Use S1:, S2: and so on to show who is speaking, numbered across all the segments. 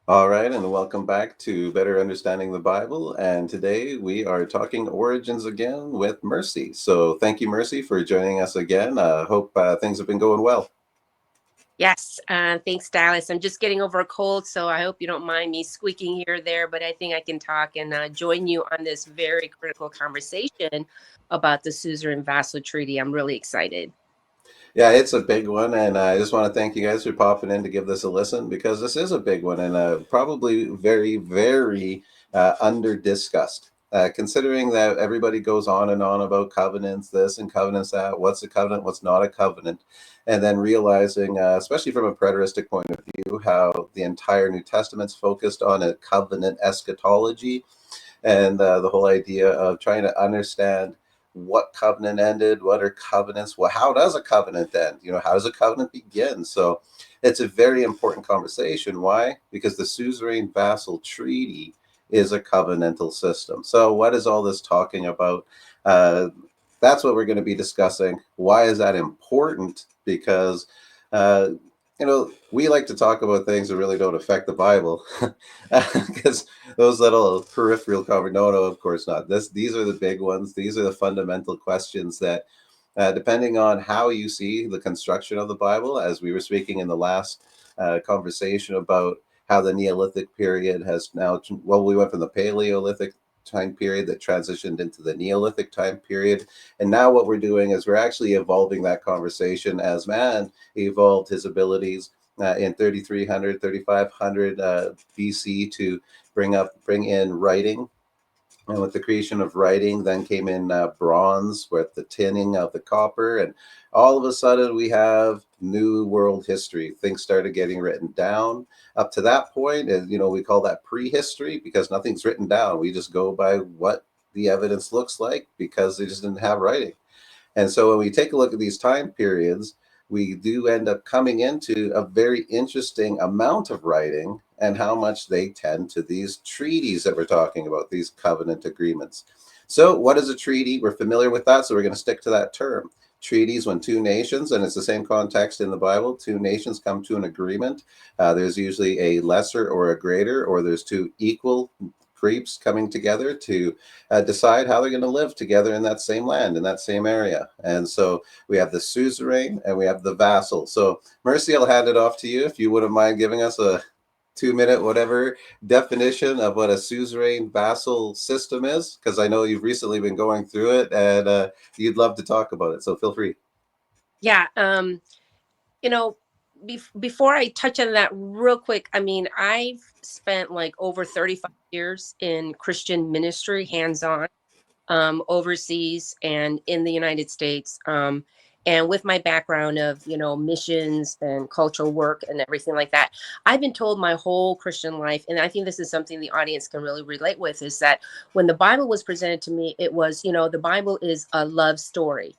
S1: All right, and welcome back to Better Understanding the Bible. And today we are talking origins again with Mercy. So thank you, Mercy, for joining us again. Hope things have been going well.
S2: Yes, thanks, Dallas. I'm just getting over a cold, so I hope you don't mind me squeaking here or there, but I think I can talk and join you on this very critical conversation about the Suzerain Vassal Treaty. I'm really excited.
S1: Yeah, it's a big one, and I just want to thank you guys for popping in to give this a listen because this is a big one and probably very, very under discussed. Considering that everybody goes on and on about covenants, this and covenants that, what's a covenant, what's not a covenant, and then realizing, especially from a preteristic point of view, how the entire New Testament's focused on a covenant eschatology and the whole idea of trying to understand what covenant ended, what are covenants, well, how does a covenant end? How does a covenant begin? So it's a very important conversation. Why? Because the Suzerain Vassal Treaty is a covenantal system. So what is all this talking about? Uh, that's what we're going to be discussing. Why is that important? Because we like to talk about things that really don't affect the Bible, because those little peripheral cover. No, no, of course not. These are the big ones. These are the fundamental questions that, depending on how you see the construction of the Bible, as we were speaking in the last conversation about how the Neolithic period has now. Well, we went from the Paleolithic time period that transitioned into the Neolithic time period, and now what we're doing is we're actually evolving that conversation as man evolved his abilities in 3300, 3500 BC to bring in writing. And with the creation of writing, then came in bronze with the tinning of the copper. And all of a sudden, we have new world history. Things started getting written down. Up to that point, we call that prehistory because nothing's written down. We just go by what the evidence looks like because they just didn't have writing. And so when we take a look at these time periods, we do end up coming into a very interesting amount of writing and how much they tend to these treaties that we're talking about, these covenant agreements. So, what is a treaty? We're familiar with that, so we're going to stick to that term. Treaties, when two nations, and it's the same context in the Bible, two nations come to an agreement. There's usually a lesser or a greater, or there's two equal groups coming together to decide how they're going to live together in that same land, in that same area. And so we have the suzerain and we have the vassal. So, Mercy, I'll hand it off to you if you wouldn't mind giving us a 2 minute, whatever, definition of what a suzerain vassal system is, because I know you've recently been going through it and you'd love to talk about it. So, feel free.
S2: Yeah, you know, before I touch on that real quick, I mean, I've spent like over 35 years in Christian ministry, hands on, overseas and in the United States. And with my background of, missions and cultural work and everything like that, I've been told my whole Christian life, and I think this is something the audience can really relate with, is that when the Bible was presented to me, it was, the Bible is a love story.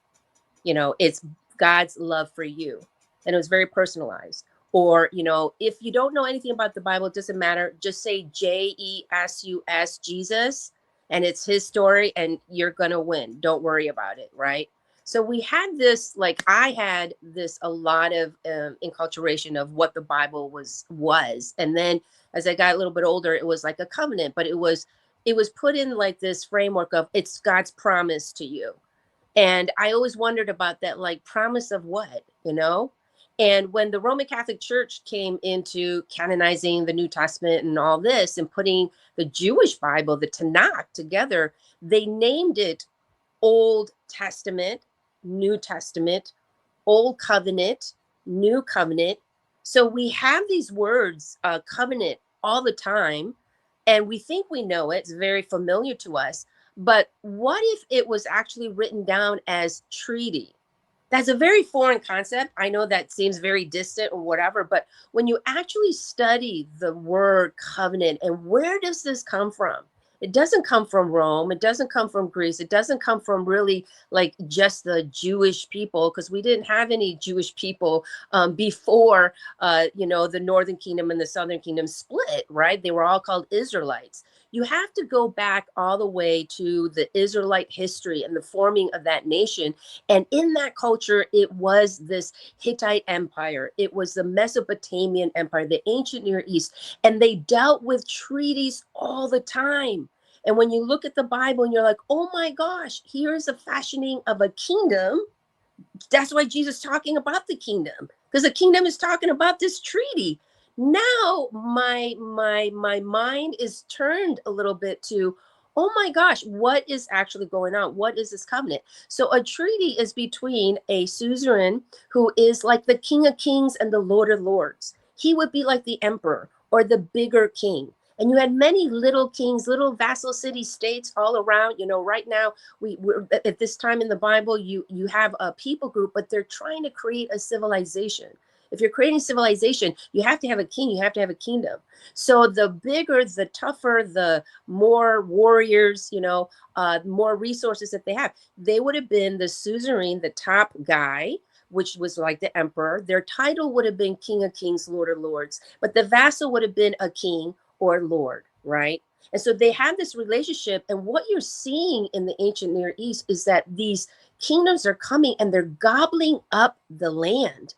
S2: It's God's love for you. And it was very personalized. Or, if you don't know anything about the Bible, it doesn't matter. Just say Jesus, Jesus, and it's his story, and you're going to win. Don't worry about it. Right. So we had this, like I had this, a lot of enculturation of what the Bible was. And then as I got a little bit older, it was like a covenant, but it was put in like this framework of it's God's promise to you. And I always wondered about that, like, promise of what? And when the Roman Catholic Church came into canonizing the New Testament and all this and putting the Jewish Bible, the Tanakh, together, they named it Old Testament, New Testament, Old Covenant, New Covenant. So we have these words, covenant, all the time, and we think we know it. It's very familiar to us. But what if it was actually written down as treaty? That's a very foreign concept. I know that seems very distant or whatever, but when you actually study the word covenant and where does this come from? It doesn't come from Rome. It doesn't come from Greece. It doesn't come from really like just the Jewish people, because we didn't have any Jewish people before, the Northern Kingdom and the Southern Kingdom split, right? They were all called Israelites. you have to go back all the way to the Israelite history and the forming of that nation. And in that culture, it was this Hittite empire, it was the Mesopotamian empire, the ancient Near East, and they dealt with treaties all the time. And when you look at the Bible and you're like, oh my gosh, here's a fashioning of a kingdom. That's why Jesus is talking about the kingdom, because the kingdom is talking about this treaty. Now my mind is turned a little bit to, oh my gosh, what is actually going on? What is this covenant? So a treaty is between a suzerain who is like the king of kings and the lord of lords. He would be like the emperor or the bigger king. And you had many little kings, little vassal city states all around. Right now we're at this time in the Bible, you have a people group, but they're trying to create a civilization. If you're creating civilization, you have to have a king, you have to have a kingdom. So the bigger, the tougher, the more warriors, more resources that they have. They would have been the suzerain, the top guy, which was like the emperor. Their title would have been king of kings, lord of lords, but the vassal would have been a king or lord, right? And so they have this relationship. And what you're seeing in the ancient Near East is that these kingdoms are coming and they're gobbling up the land.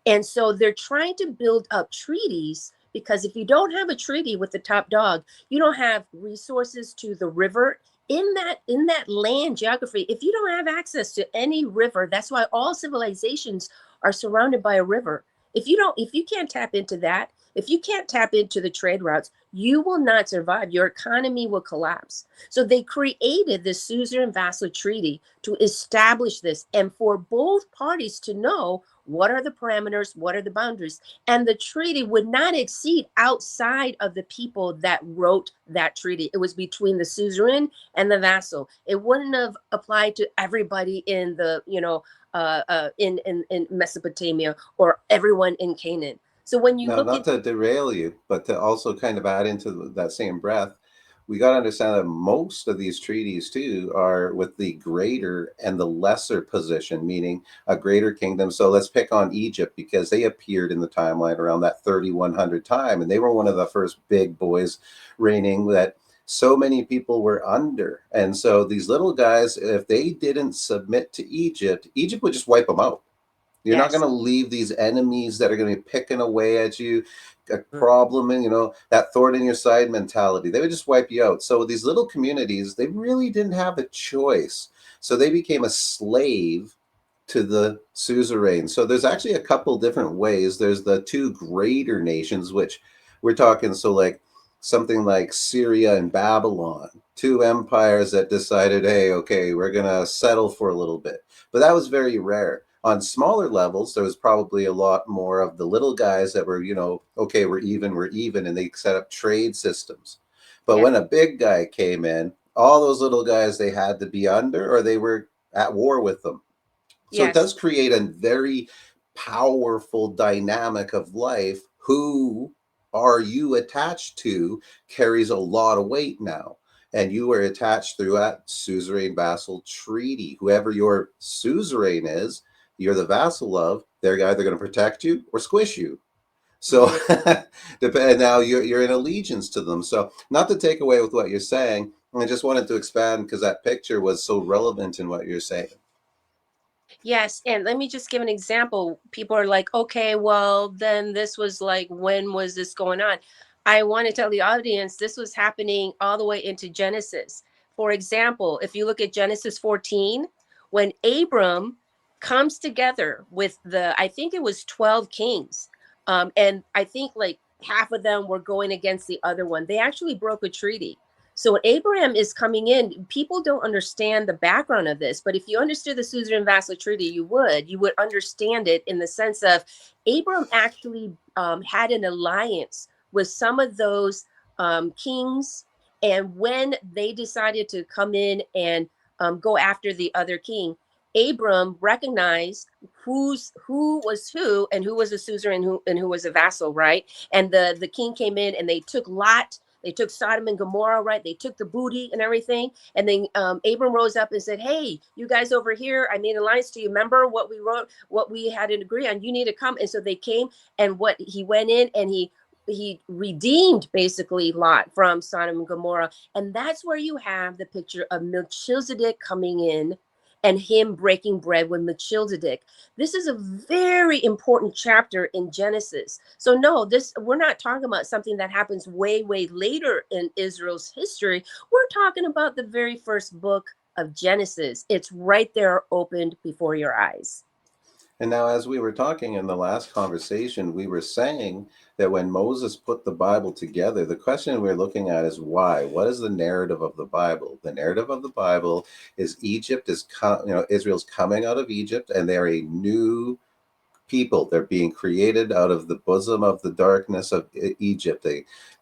S2: And so they're trying to build up treaties, because if you don't have a treaty with the top dog, you don't have resources to the river in that land geography. If you don't have access to any river, that's why all civilizations are surrounded by a river. If you can't tap into that, if you can't tap into the trade routes, you will not survive. Your economy will collapse. So they created this suzerain vassal treaty to establish this, and for both parties to know what are the parameters, what are the boundaries. And the treaty would not exceed outside of the people that wrote that treaty. It was between the suzerain and the vassal. It wouldn't have applied to everybody in the in Mesopotamia or everyone in Canaan. So when you
S1: Now,
S2: look
S1: not
S2: at,
S1: to derail you, but to also kind of add into that same breath, we got to understand that most of these treaties too are with the greater and the lesser position, meaning a greater kingdom. So let's pick on Egypt, because they appeared in the timeline around that 3100 time, and they were one of the first big boys reigning that so many people were under. And so these little guys, if they didn't submit to Egypt, Egypt would just wipe them out. You're not going
S2: yes,
S1: to leave these enemies that are going to be picking away at you, a problem, and that thorn in your side mentality. They would just wipe you out. So these little communities, they really didn't have a choice. So they became a slave to the suzerain. So there's actually a couple different ways. There's the two greater nations, which we're talking. So like something like Syria and Babylon, two empires that decided, hey, okay, we're gonna settle for a little bit. But that was very rare. On smaller levels, there was probably a lot more of the little guys that were, okay, we're even, and they set up trade systems. But
S2: yeah,
S1: when a big guy came in, all those little guys, they had to be under, or they were at war with them. So it
S2: yes,
S1: does create a very powerful dynamic of life. Who are you attached to carries a lot of weight now. And you are attached through that suzerain vassal treaty. Whoever your suzerain is, you're the vassal of, they're either going to protect you or squish you. So
S2: mhm.
S1: depend now you're in allegiance to them. So not to take away with what you're saying, I just wanted to expand because that picture was so relevant in what you're saying.
S2: Yes, and let me just give an example. People are like, okay, well, then this was like, when was this going on? I want to tell the audience this was happening all the way into Genesis. For example, if you look at Genesis 14, when Abram comes together with I think it was 12 kings, and I think like half of them were going against the other one. They actually broke a treaty. So when Abraham is coming in, people don't understand the background of this. But if you understood the Suzerain Vassal Treaty, you would understand it in the sense of Abraham actually had an alliance with some of those kings. And when they decided to come in and go after the other king, Abram recognized who was who, and who was a suzerain, and who was a vassal, right? And the king came in and they took Lot, they took Sodom and Gomorrah, right? They took the booty and everything. And then Abram rose up and said, hey, you guys over here, I made an alliance to you. Remember what we wrote, what we had to agree on? You need to come. And so they came, and what he went in and he he redeemed basically Lot from Sodom and Gomorrah. And that's where you have the picture of Melchizedek coming in and him breaking bread with Melchizedek. This is a very important chapter in Genesis. So no, this we're not talking about something that happens way, way later in Israel's history. We're talking about the very first book of Genesis. It's right there opened before your eyes.
S1: And now, as we were talking in the last conversation, we were saying that when Moses put the Bible together, the question we're looking at is why? What is the narrative of the Bible? The narrative of the Bible is Israel's coming out of Egypt, and they're a new people. They're being created out of the bosom of the darkness of Egypt,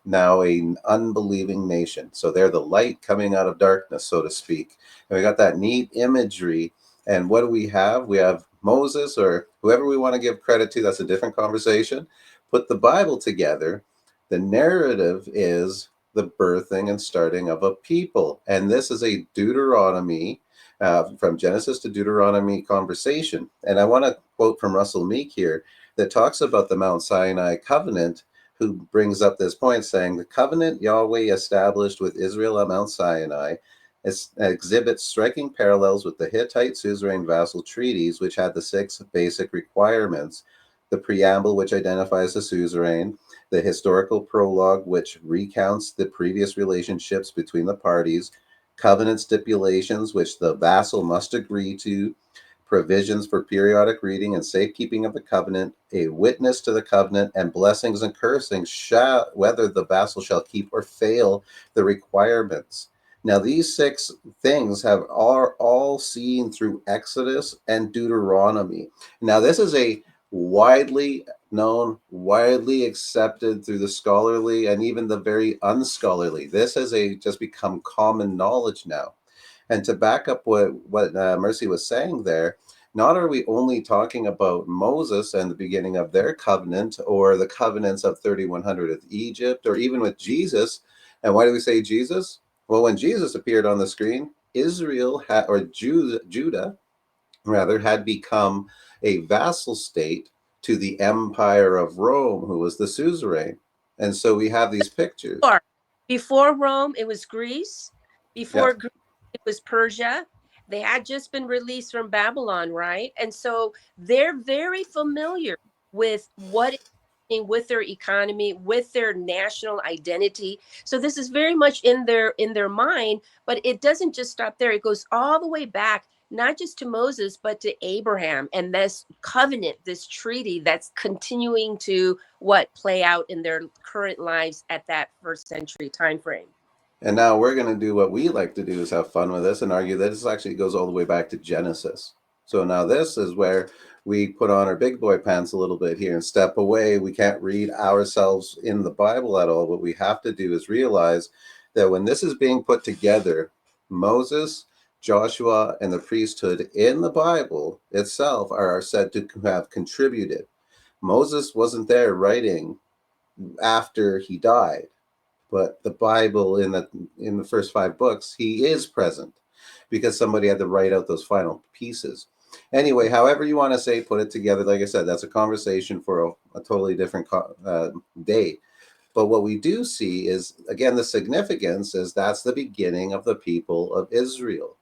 S1: now an unbelieving nation. So they're the light coming out of darkness, so to speak. And we got that neat imagery. And what do we have? We have Moses, or whoever we want to give credit to, that's a different conversation, put the Bible together. The narrative is the birthing and starting of a people. And this is a Deuteronomy, from Genesis to Deuteronomy conversation. And I want to quote from Russell Meek here that talks about the Mount Sinai covenant, who brings up this point saying the covenant Yahweh established with Israel at Mount Sinai exhibits striking parallels with the Hittite Suzerain Vassal treaties, which had the 6 basic requirements: the Preamble, which identifies the Suzerain; the historical prologue, which recounts the previous relationships between the parties; covenant stipulations, which the vassal must agree to; provisions for periodic reading and safekeeping of the covenant; a witness to the covenant; and blessings and cursings, whether the vassal shall keep or fail the requirements. Now, these 6 things are all seen through Exodus and Deuteronomy. Now, this is a widely known, widely accepted through the scholarly and even the very unscholarly. This has just become common knowledge now. And to back up what Merci was saying there, not are we only talking about Moses and the beginning of their covenant, or the covenants of 3100 of Egypt, or even with Jesus. And why do we say Jesus? Well, when Jesus appeared on the screen, Judah rather, had become a vassal state to the Empire of Rome, who was the suzerain. And so we have these pictures.
S2: Before Rome, it was Greece. Before
S1: Yep.
S2: Greece, it was Persia. They had just been released from Babylon, right? And so they're very familiar with what is happening with their economy, with their national identity. So this is very much in their mind, but it doesn't just stop there. It goes all the way back, not just to Moses, but to Abraham, and this covenant, this treaty that's continuing to play out in their current lives at that first century time frame.
S1: And now we're going to do what we like to do, is have fun with this and argue that this actually goes all the way back to Genesis. So now this is where we put on our big boy pants a little bit here and step away. We can't read ourselves in the Bible at all. What we have to do is realize that when this is being put together, Moses, Joshua, and the priesthood in the Bible itself are said to have contributed. Moses wasn't there writing after he died, but the Bible in the first 5 books, he is present because somebody had to write out those final pieces. Anyway, however you want to say, put it together. Like I said, that's a conversation for a totally different day. But what we do see is, again, the significance is that's the beginning of the people of Israel.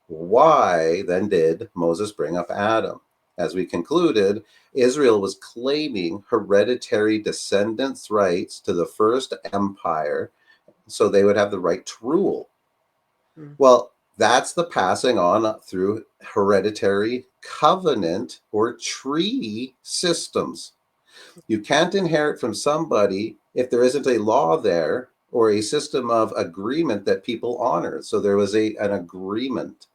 S1: Why then did Moses bring up Adam? As we concluded, Israel was claiming hereditary descendants' rights to the first empire, so they would have the right to rule. Well, that's the passing on through hereditary covenant or treaty systems. You can't inherit from somebody if there isn't a law there or a system of agreement that people honor. So there was an agreement.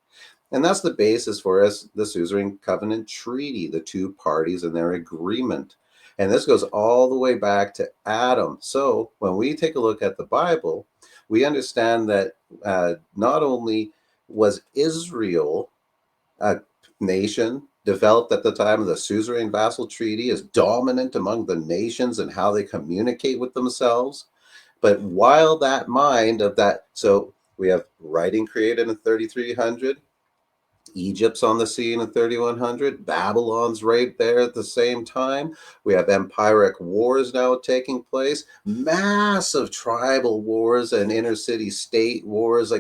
S1: And that's the basis for us, the Suzerain Covenant Treaty, the 2 parties and their agreement. And this goes all the way back to Adam. So when we take a look at the Bible, we understand that not only was Israel a nation developed at the time of the Suzerain Vassal Treaty as dominant among the nations and how they communicate with themselves, but while that mind of that, so we have writing created in 3300, Egypt's on the scene in 3100. Babylon's right there at the same time. We have empiric wars now taking place, massive tribal wars and inner city state wars.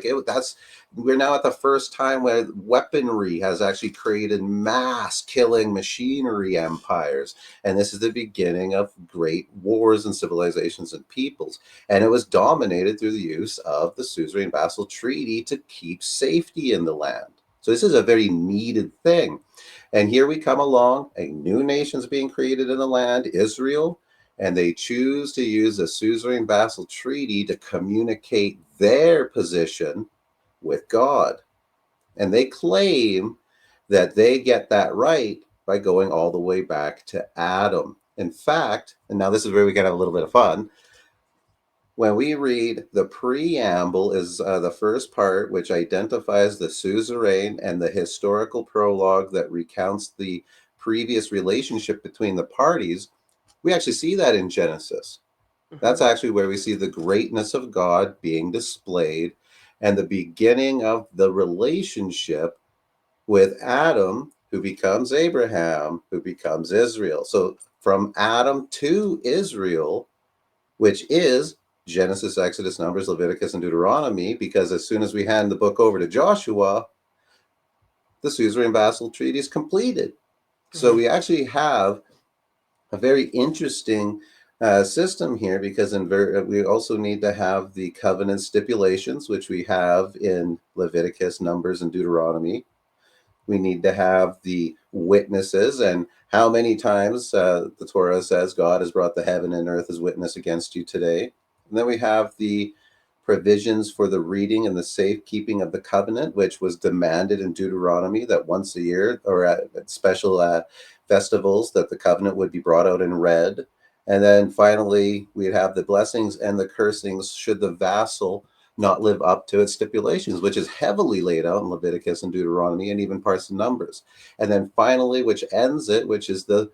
S1: We're now at the first time where weaponry has actually created mass killing machinery empires. And this is the beginning of great wars and civilizations and peoples. And it was dominated through the use of the Suzerain Vassal Treaty to keep safety in the land. So this is a very needed thing. And here we come along, a new nation's being created in the land, Israel, and they choose to use the Suzerain Vassal Treaty to communicate their position with God. And they claim that they get that right by going all the way back to Adam. In fact, and now this is where we can have a little bit of fun, when we read the preamble is the first part, which identifies the suzerain and the historical prologue that recounts the previous relationship between the parties, we actually see that in Genesis. That's actually where we see the greatness of God being displayed and the beginning of the relationship with Adam, who becomes Abraham, who becomes Israel. So from Adam to Israel, which is Genesis, Exodus, Numbers, Leviticus, and Deuteronomy, because as soon as we hand the book over to Joshua, the Suzerain Vassal Treaty is completed. So we actually have a very interesting system here because we also need to have the covenant stipulations, which we have in Leviticus, Numbers, and Deuteronomy. We need to have the witnesses and how many times the Torah says God has brought the heaven and earth as witness against you today. And then we have the provisions for the reading and the safekeeping of the covenant, which was demanded in Deuteronomy that once a year or at special festivals that the covenant would be brought out and read. And then finally, we'd have the blessings and the cursings should the vassal not live up to its stipulations, which is heavily laid out in Leviticus and Deuteronomy and even parts of Numbers. And then finally, which ends it, which is the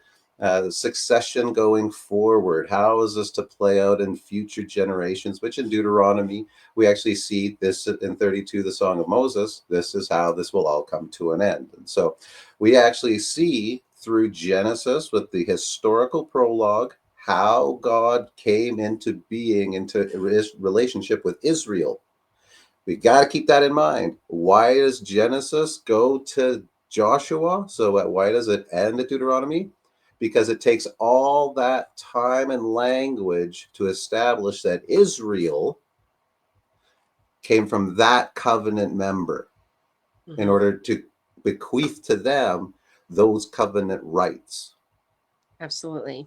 S1: succession going forward. How is this to play out in future generations? Which in Deuteronomy, we actually see this in 32, the Song of Moses. This is how this will all come to an end. And so we actually see through Genesis with the historical prologue how God came into being, into relationship with Israel. We got to keep that in mind. Why does Genesis go to Joshua? So why does it end at Deuteronomy? Because it takes all that time and language to establish that Israel came from that covenant member in order to bequeath to them those covenant rights.
S2: Absolutely.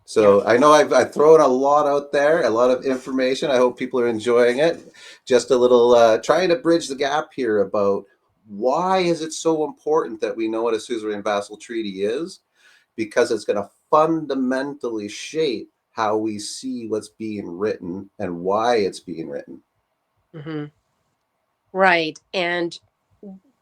S1: So I know I've thrown a lot out there, a lot of information. I hope people are enjoying it. Just a little trying to bridge the gap here about why is it so important that we know what a suzerain vassal treaty is? Because it's going to fundamentally shape how we see what's being written and why it's being written.
S2: Mm-hmm. Right. And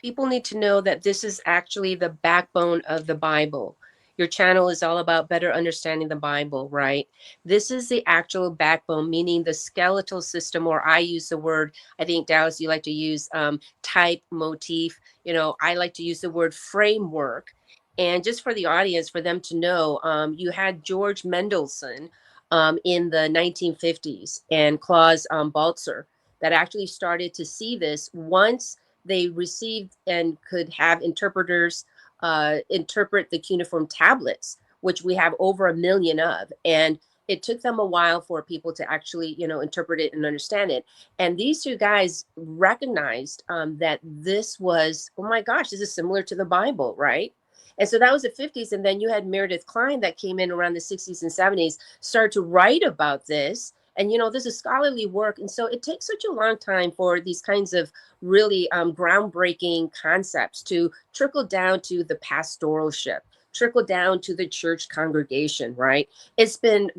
S2: people need to know that this is actually the backbone of the Bible. Your channel is all about better understanding the Bible, right? This is the actual backbone, meaning the skeletal system, or I use the word, I think, Dallas, you like to use type, motif. I like to use the word framework. And just for the audience, for them to know, you had George Mendelssohn in the 1950s and Klaus Baltzer that actually started to see this once they received and could have interpreters interpret the cuneiform tablets, which we have over 1 million of. And it took them a while for people to actually, interpret it and understand it. And these two guys recognized that this was, oh my gosh, this is similar to the Bible, right? And so that was the 50s. And then you had Meredith Kline that came in around the 60s and 70s, started to write about this. And, this is scholarly work. And so it takes such a long time for these kinds of really groundbreaking concepts to trickle down to the pastoralship, trickle down to the church congregation, right? It's been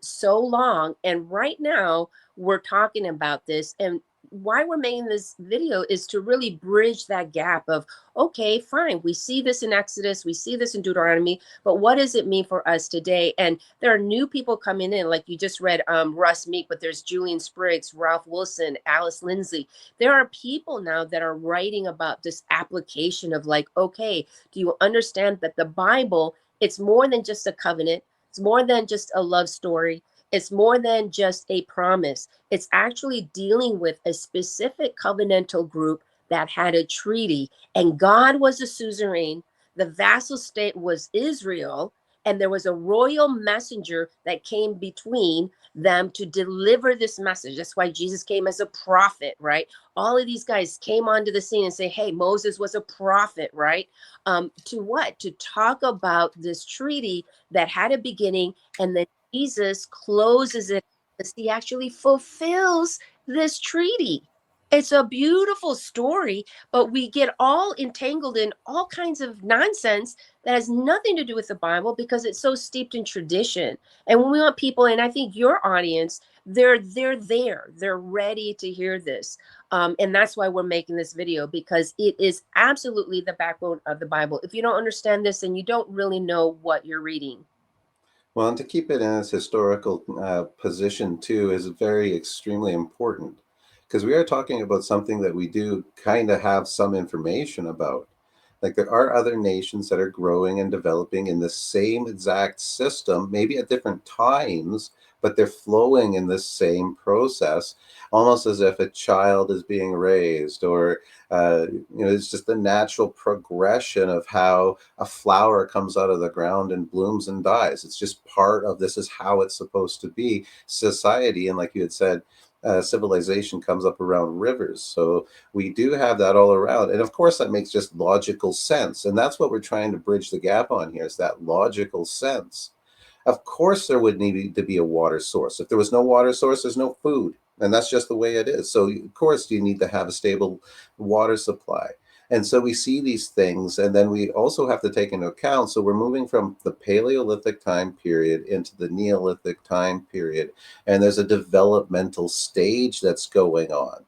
S2: so long. And right now we're talking about this. And why we're making this video is to really bridge that gap of, okay, fine, we see this in Exodus, we see this in Deuteronomy, but what does it mean for us today? And there are new people coming in, like you just read Russ Meek, but there's Julian Spriggs, Ralph Wilson, Alice Lindsay. There are people now that are writing about this application of like, okay, do you understand that the Bible, it's more than just a covenant, it's more than just a love story, it's more than just a promise. It's actually dealing with a specific covenantal group that had a treaty, and God was a suzerain. The vassal state was Israel, and there was a royal messenger that came between them to deliver this message. That's why Jesus came as a prophet, right? All of these guys came onto the scene and say, hey, Moses was a prophet, right? To what? To talk about this treaty that had a beginning, and then Jesus closes it because he actually fulfills this treaty. It's a beautiful story, but we get all entangled in all kinds of nonsense that has nothing to do with the Bible because it's so steeped in tradition. And when we want people, and I think your audience, they're ready to hear this. And that's why we're making this video, because it is absolutely the backbone of the Bible. If you don't understand this, then you don't really know what you're reading.
S1: Well, and to keep it in its historical position too is very extremely important, because we are talking about something that we do kind of have some information about. Like there are other nations that are growing and developing in the same exact system, maybe at different times, but they're flowing in the same process, almost as if a child is being raised, or it's just the natural progression of how a flower comes out of the ground and blooms and dies. It's just part of this is how it's supposed to be. Society, and like you had said, civilization comes up around rivers. So we do have that all around. And of course, that makes just logical sense. And that's what we're trying to bridge the gap on here, is that logical sense. Of course, there would need to be a water source. If there was no water source, there's no food. And that's just the way it is. So, of course, you need to have a stable water supply. And so we see these things, and then we also have to take into account. So we're moving from the Paleolithic time period into the Neolithic time period, and there's a developmental stage that's going on.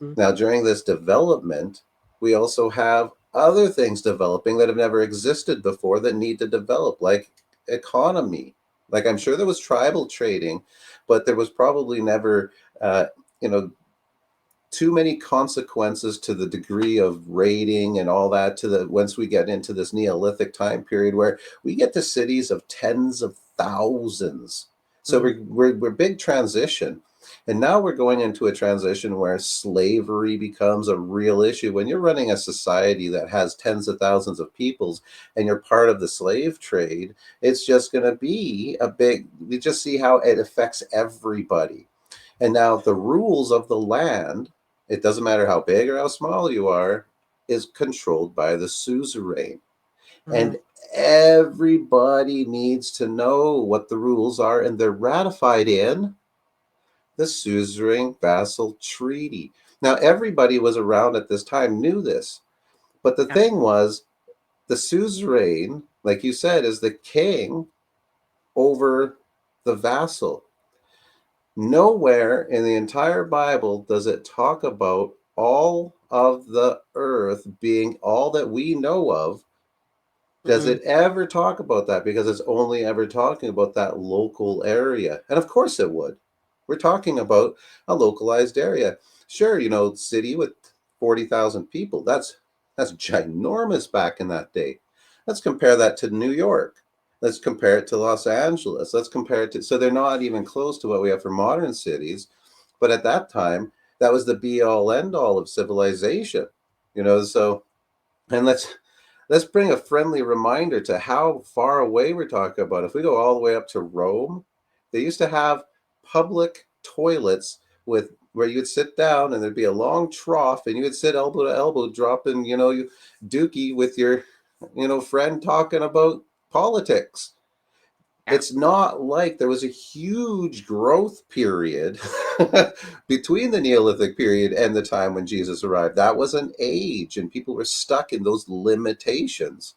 S2: Mhm.
S1: Now, during this development, we also have other things developing that have never existed before that need to develop, like economy. Like I'm sure there was tribal trading, but there was probably never, uh, you know, too many consequences to the degree of raiding and all that, to the once we get into this Neolithic time period where we get to cities of tens of thousands. So
S2: Mhm.
S1: we're big transition. And now we're going into a transition where slavery becomes a real issue. When you're running a society that has tens of thousands of peoples and you're part of the slave trade, it's just going to be a big, we just see how it affects everybody. And now the rules of the land, it doesn't matter how big or how small you are, is controlled by the suzerain.
S2: Mhm.
S1: And everybody needs to know what the rules are, and they're ratified in the Suzerain Vassal Treaty. Now, everybody was around at this time knew this. But the
S2: Yeah.
S1: thing was, the suzerain, like you said, is the king over the vassal. Nowhere in the entire Bible does it talk about all of the earth being all that we know of. Does
S2: Mm-mm.
S1: it ever talk about that? Because it's only ever talking about that local area. And of course it would. We're talking about a localized area. Sure, city with 40,000 people. That's ginormous back in that day. Let's compare that to New York. Let's compare it to Los Angeles. Let's compare it to, so they're not even close to what we have for modern cities. But at that time, that was the be all end all of civilization. So, and let's bring a friendly reminder to how far away we're talking about. If we go all the way up to Rome, they used to have public toilets with where you'd sit down and there'd be a long trough and you would sit elbow to elbow dropping, you dookie with your, friend talking about politics.
S2: Yeah.
S1: It's not like there was a huge growth period between the Neolithic period and the time when Jesus arrived. That was an age, and people were stuck in those limitations.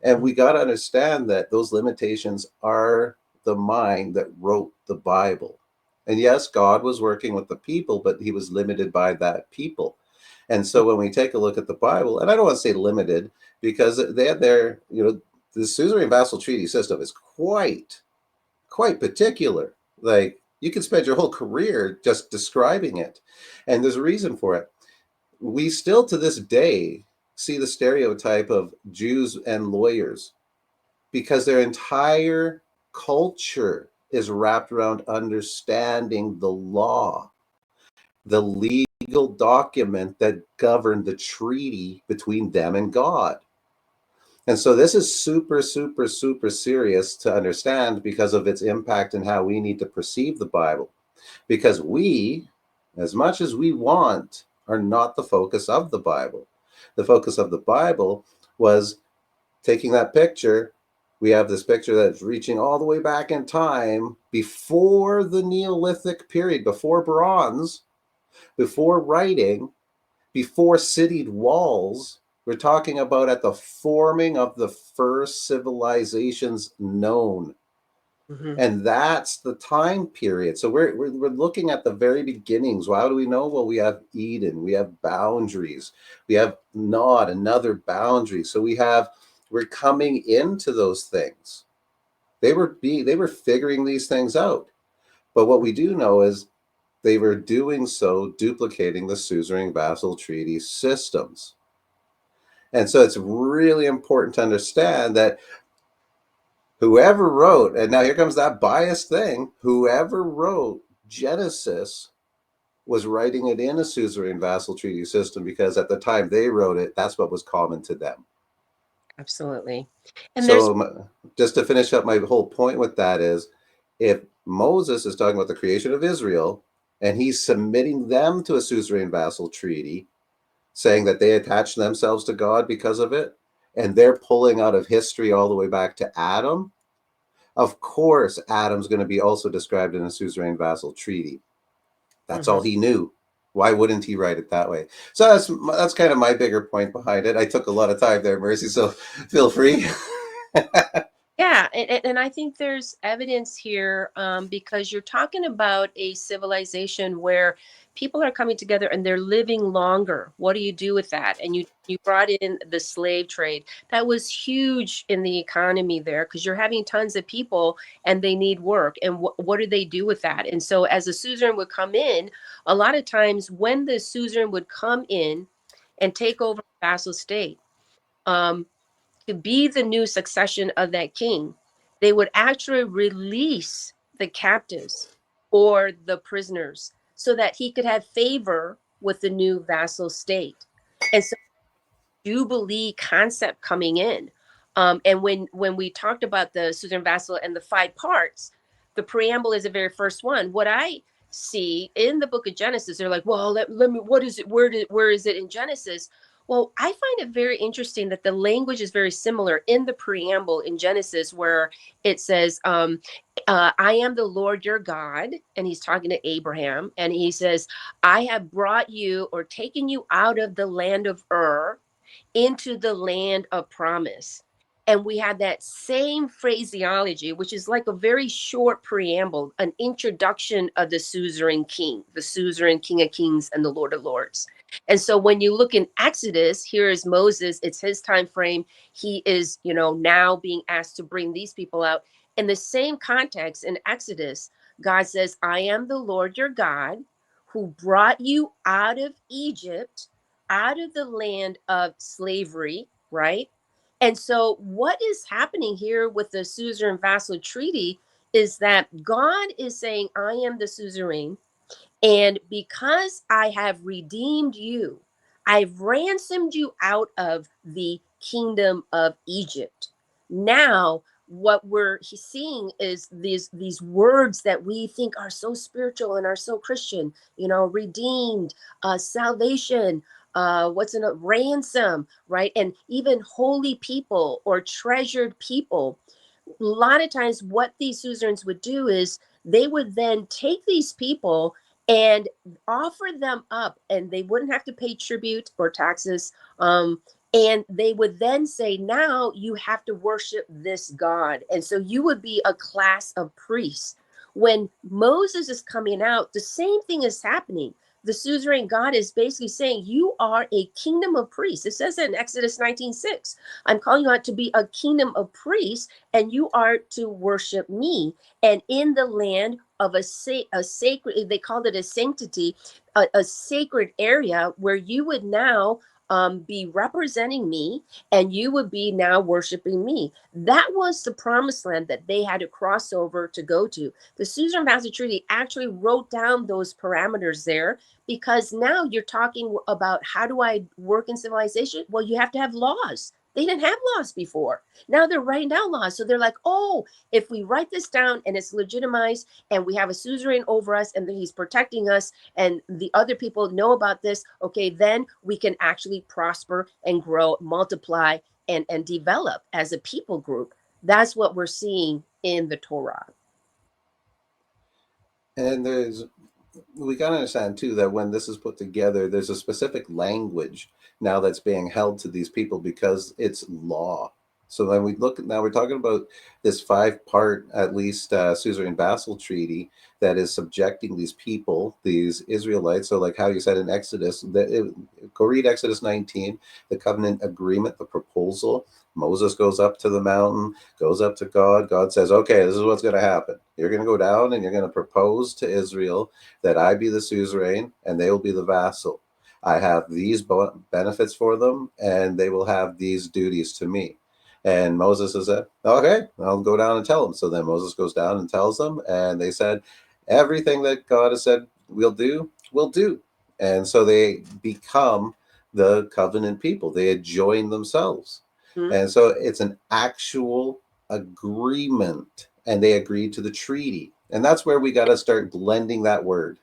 S1: And
S2: Mhm.
S1: we got to understand that those limitations are the mind that wrote the Bible. And yes, God was working with the people, but he was limited by that people. And so when we take a look at the Bible, and I don't want to say limited, because they had their, the Suzerain Vassal Treaty system is quite particular. Like, you can spend your whole career just describing it. And there's a reason for it. We still to this day see the stereotype of Jews and lawyers because their entire culture is wrapped around understanding the law, the legal document that governed the treaty between them and God. And so this is super, super, super serious to understand because of its impact and how we need to perceive the Bible. Because we, as much as we want, are not the focus of the Bible. The focus of the Bible was taking that picture. We have this picture that's reaching all the way back in time before the Neolithic period, before bronze, before writing, before citied walls. We're talking about at the forming of the first civilizations known.
S2: Mm-hmm.
S1: And that's the time period. So we're looking at the very beginnings. Well, how do we know? Well, we have Eden, we have boundaries, we have Nod, another boundary. So we're coming into those things. They were figuring these things out. But what we do know is they were doing so duplicating the suzerain vassal treaty systems. And so it's really important to understand that whoever wrote, and now here comes that biased thing, whoever wrote Genesis was writing it in a suzerain vassal treaty system because at the time they wrote it, that's what was common to them.
S2: Absolutely. And there's
S1: So just to finish up my whole point with that is, if Moses is talking about the creation of Israel and he's submitting them to a suzerain vassal treaty, saying that they attach themselves to God because of it, and they're pulling out of history all the way back to Adam, of course, Adam's going to be also described in a suzerain vassal treaty. That's
S2: Mhm.
S1: all he knew. Why wouldn't he write it that way? So that's kind of my bigger point behind it. I took a lot of time there, Mercy, so feel free.
S2: Yeah, and I think there's evidence here because you're talking about a civilization where people are coming together and they're living longer. What do you do with that? And you brought in the slave trade. That was huge in the economy there because you're having tons of people and they need work. And what do they do with that? And so as a suzerain would come in, a lot of times when the suzerain would come in and take over a vassal state, um, to be the new succession of that king, they would actually release the captives or the prisoners so that he could have favor with the new vassal state. And so jubilee concept coming in. And when we talked about the Suzerain Vassal and the five parts, the preamble is the very first one. What I see in the book of Genesis, they're like, well, let me, what is it? Where is it in Genesis? Well, I find it very interesting that the language is very similar in the preamble in Genesis, where it says, I am the Lord your God. And he's talking to Abraham. And he says, I have brought you or taken you out of the land of Ur into the land of promise. And we have that same phraseology, which is like a very short preamble, an introduction of the suzerain king, the suzerain king of kings and the Lord of lords. And so when you look in Exodus, here is Moses, it's his time frame. He is, now being asked to bring these people out. In the same context in Exodus, God says, I am the Lord your God who brought you out of Egypt, out of the land of slavery, right? And so, what is happening here with the suzerain vassal treaty is that God is saying, I am the suzerain, and because I have redeemed you, I've ransomed you out of the kingdom of Egypt. Now, what we're seeing is these words that we think are so spiritual and are so Christian, redeemed, salvation, what's in a ransom, right? And even holy people or treasured people. A lot of times what these suzerains would do is they would then take these people and offer them up, and they wouldn't have to pay tribute or taxes, and they would then say, now you have to worship this god. And so you would be a class of priests, when Moses is coming out, the same thing is happening. The suzerain God is basically saying, you are a kingdom of priests. It says that in Exodus 19:6. I'm calling you out to be a kingdom of priests, and you are to worship me. And in the land of a sacred, they called it a sanctity, a sacred area where you would now be representing me, and you would be now worshiping me. That was the promised land that they had to cross over to go to. The Suzerain Vassal Treaty actually wrote down those parameters there, because now you're talking about, how do I work in civilization? Well, you have to have laws. They didn't have laws before. Now they're writing down laws. So they're like, oh, if we write this down and it's legitimized, and we have a suzerain over us, and he's protecting us, and the other people know about this, okay, then we can actually prosper and grow, multiply, and develop as a people group. That's what we're seeing in the Torah.
S1: And we got to understand too that when this is put together, there's a specific language now that's being held to these people because it's law. So when we look at, now we're talking about this 5-part, at least, suzerain vassal treaty that is subjecting these people, these Israelites. So like how you said in Exodus, go read Exodus 19, the covenant agreement, the proposal. Moses goes up to the mountain, goes up to God. God says, okay, this is what's going to happen. You're going to go down and you're going to propose to Israel that I be the suzerain and they will be the vassal. I have these benefits for them, and they will have these duties to me. And Moses said, okay, I'll go down and tell them. So then Moses goes down and tells them, and they said, everything that God has said we'll do, we'll do. And so they become the covenant people. They had joined themselves.
S2: Mhm.
S1: And so it's an actual agreement, and they agreed to the treaty. And that's where we got to start blending that word.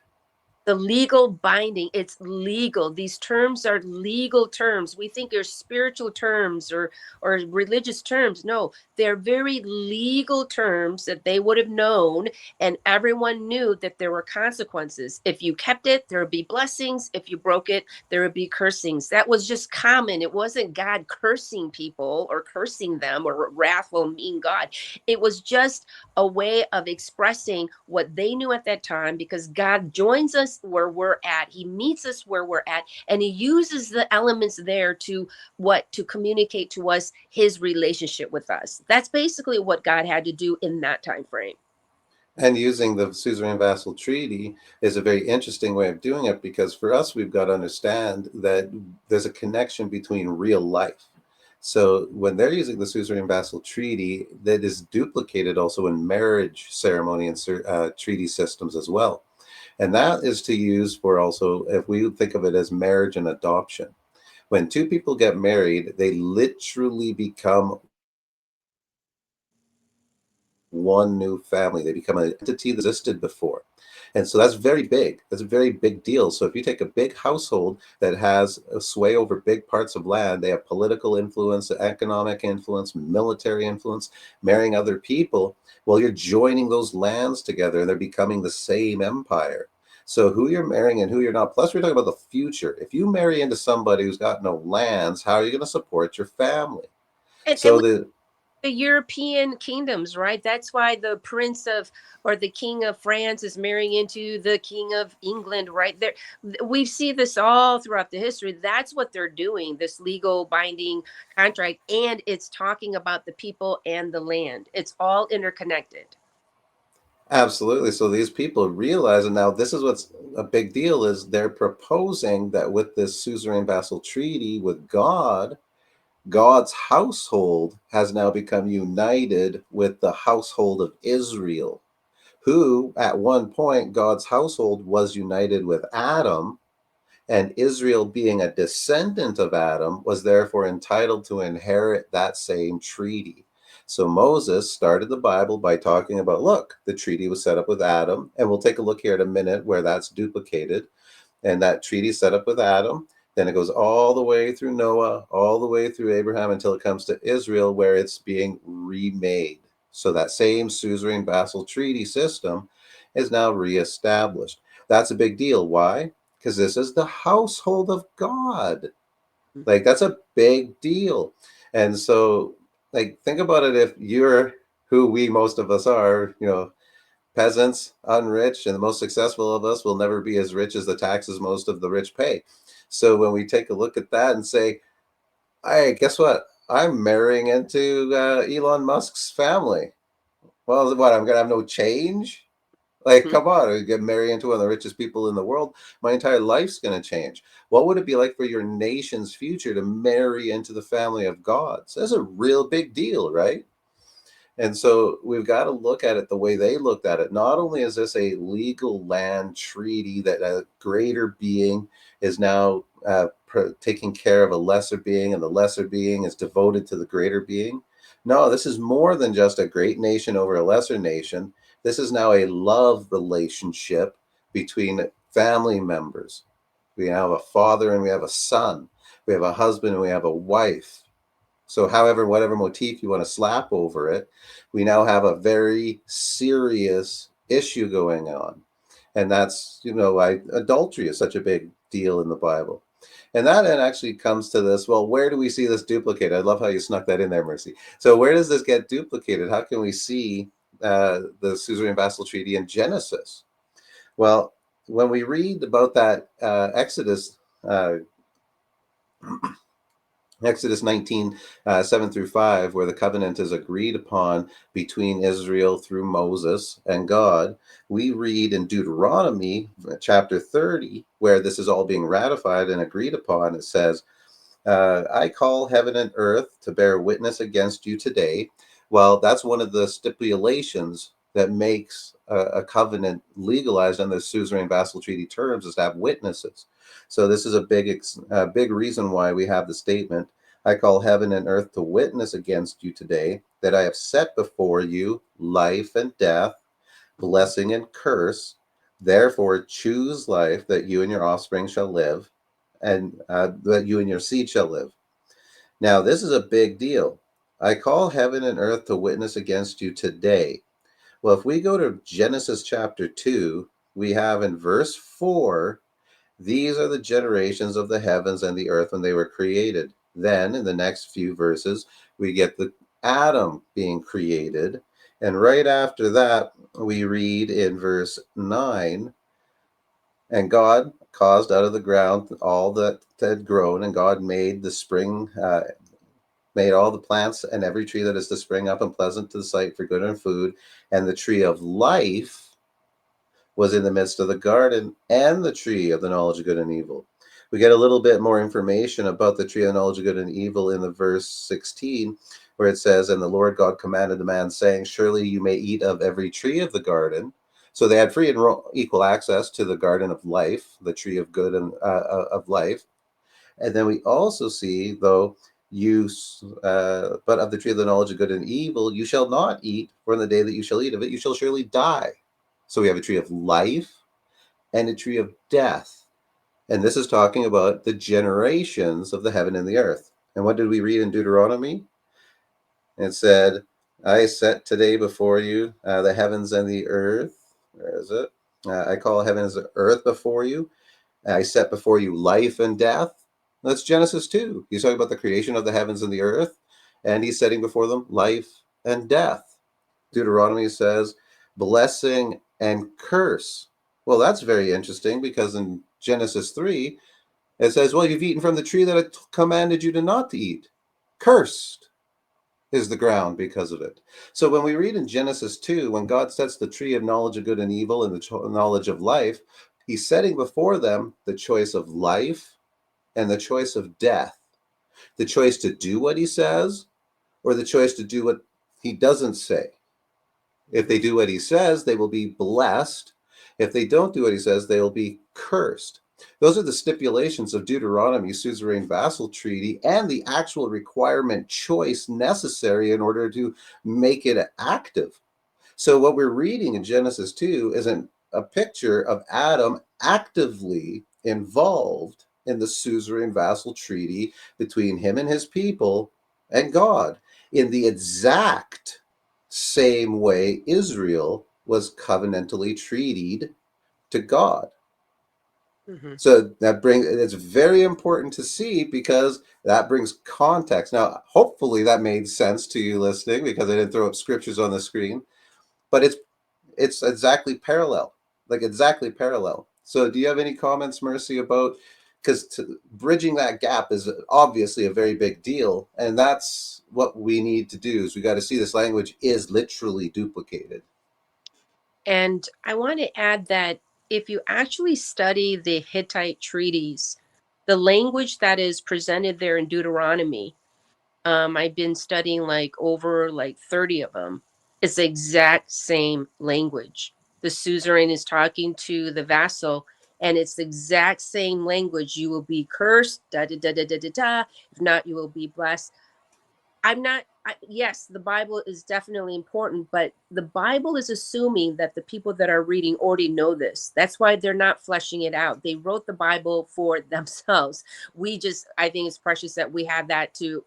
S2: The legal binding, it's legal. These terms are legal terms. We think they're spiritual terms or religious terms. No, they're very legal terms that they would have known, and everyone knew that there were consequences. If you kept it, there would be blessings. If you broke it, there would be cursings. That was just common. It wasn't God cursing people or cursing them or wrathful, mean God. It was just a way of expressing what they knew at that time, because God joins us where we're at. He meets us where we're at, and he uses the elements there to communicate to us his relationship with us. That's basically what God had to do in that time frame.
S1: And using the suzerain vassal treaty is a very interesting way of doing it, because for us, we've got to understand that there's a connection between real life. So when they're using the suzerain vassal treaty, that is duplicated also in marriage ceremony and treaty systems as well. And that is to use for also, if we think of it as marriage and adoption. When two people get married, they literally become one new family. They become an entity that existed before. And so that's very big. That's a very big deal. So if you take a big household that has a sway over big parts of land, they have political influence, economic influence, military influence, marrying other people, well, you're joining those lands together and they're becoming the same empire. So who you're marrying and who you're not. Plus, we're talking about the future. If you marry into somebody who's got no lands, how are you going to support your family?
S2: And
S1: So the
S2: the European kingdoms, right? That's why the prince of, or the king of France is marrying into the king of England, right? There, we see this all throughout the history. That's what they're doing, this legal binding contract, and it's talking about the people and the land. It's all interconnected.
S1: Absolutely. So these people realize, and now this is what's a big deal, is they're proposing that with this suzerain vassal treaty with God, God's household has now become united with the household of Israel, who at one point God's household was united with Adam, and Israel, being a descendant of Adam, was therefore entitled to inherit that same treaty. So Moses started the Bible by talking about, look, the treaty was set up with Adam, and we'll take a look here in a minute where that's duplicated. And that treaty set up with Adam. Then it goes all the way through Noah, all the way through Abraham until it comes to Israel, where it's being remade. So that same suzerain vassal treaty system is now reestablished. That's a big deal. Why? Because this is the household of God. Like, that's a big deal. And so, like, think about it. If you're who we, most of us are, peasants, unrich, and the most successful of us will never be as rich as the taxes most of the rich pay. So when we take a look at that and say, hey, guess what? I'm marrying into Elon Musk's family. Well, what? I'm gonna have no change? Like,
S2: Mhm.
S1: come on, I get married into one of the richest people in the world. My entire life's gonna change. What would it be like for your nation's future to marry into the family of gods? That's a real big deal, right? And so we've got to look at it the way they looked at it. Not only is this a legal land treaty that a greater being is now taking care of a lesser being, and the lesser being is devoted to the greater being. No, this is more than just a great nation over a lesser nation. This is now a love relationship between family members. We have a father and we have a son. We have a husband and we have a wife. So, however, whatever motif you want to slap over it, we now have a very serious issue going on. And that's, why adultery is such a big deal in the Bible. And that then actually comes to this. Well, where do we see this duplicated? I love how you snuck that in there, Mercy. So, where does this get duplicated? How can we see the Suzerain Vassal Treaty in Genesis? Well, when we read about that Exodus 19, 7 through 5, where the covenant is agreed upon between Israel through Moses and God, we read in Deuteronomy chapter 30, where this is all being ratified and agreed upon. It says, I call heaven and earth to bear witness against you today. Well, that's one of the stipulations that makes a covenant legalized under the Suzerain Vassal Treaty terms, is to have witnesses. So this is a big reason why we have the statement, I call heaven and earth to witness against you today, that I have set before you life and death, blessing and curse. Therefore, choose life, that you and your offspring shall live, and that you and your seed shall live. Now, this is a big deal. I call heaven and earth to witness against you today. Well, if we go to Genesis chapter 2, we have in verse 4, these are the generations of the heavens and the earth when they were created. Then, in the next few verses, we get the Adam being created. And right after that, we read in verse 9, and God caused out of the ground all that had grown, and God made the spring, made all the plants and every tree that is to spring up and pleasant to the sight for good and food. And the tree of life was in the midst of the garden, and the tree of the knowledge of good and evil. We get a little bit more information about the tree of the knowledge of good and evil in the verse 16, where it says, and the Lord God commanded the man, saying, surely you may eat of every tree of the garden. So they had free and equal access to the garden of life, the tree of good and of life. And then we also see, though, but of the tree of the knowledge of good and evil you shall not eat, for in the day that you shall eat of it you shall surely die. So we have a tree of life and a tree of death. And this is talking about the generations of the heaven and the earth. And what did we read in Deuteronomy? It said, I set today before you the heavens and the earth. Where is it? I call heavens and earth before you. I set before you life and death. That's Genesis 2. He's talking about the creation of the heavens and the earth, and he's setting before them life and death. Deuteronomy says blessing and curse. Well, that's very interesting, because in Genesis 3, it says, well, you've eaten from the tree that I commanded you to not to eat. Cursed is the ground because of it. So when we read in Genesis 2, when God sets the tree of knowledge of good and evil and the knowledge of life, he's setting before them the choice of life and the choice of death, the choice to do what he says or the choice to do what he doesn't say. If they do what he says, they will be blessed. If they don't do what he says, they will be cursed. Those are the stipulations of Deuteronomy, Suzerain Vassal Treaty, and the actual requirement choice necessary in order to make it active. So, what we're reading in Genesis 2 isn't a picture of Adam actively involved in the Suzerain Vassal Treaty between him and his people and God in the exact same way Israel was covenantally treated to God.
S2: Mhm.
S1: So it's very important to see, because that brings context. Now, hopefully that made sense to you listening, because I didn't throw up scriptures on the screen, but it's exactly parallel, like exactly parallel. So do you have any comments, Mercy, about, because bridging that gap is obviously a very big deal, and that's what we need to do, is we got to see this language is literally duplicated.
S2: And I want to add that if you actually study the Hittite treaties, the language that is presented there in Deuteronomy, I've been studying like over like 30 of them. It's the exact same language. The suzerain is talking to the vassal, and it's the exact same language. You will be cursed, da da da da da da da. If not, you will be blessed. I'm not, yes, the Bible is definitely important, but the Bible is assuming that the people that are reading already know this. That's why they're not fleshing it out. They wrote the Bible for themselves. We just, I think it's precious that we have that to,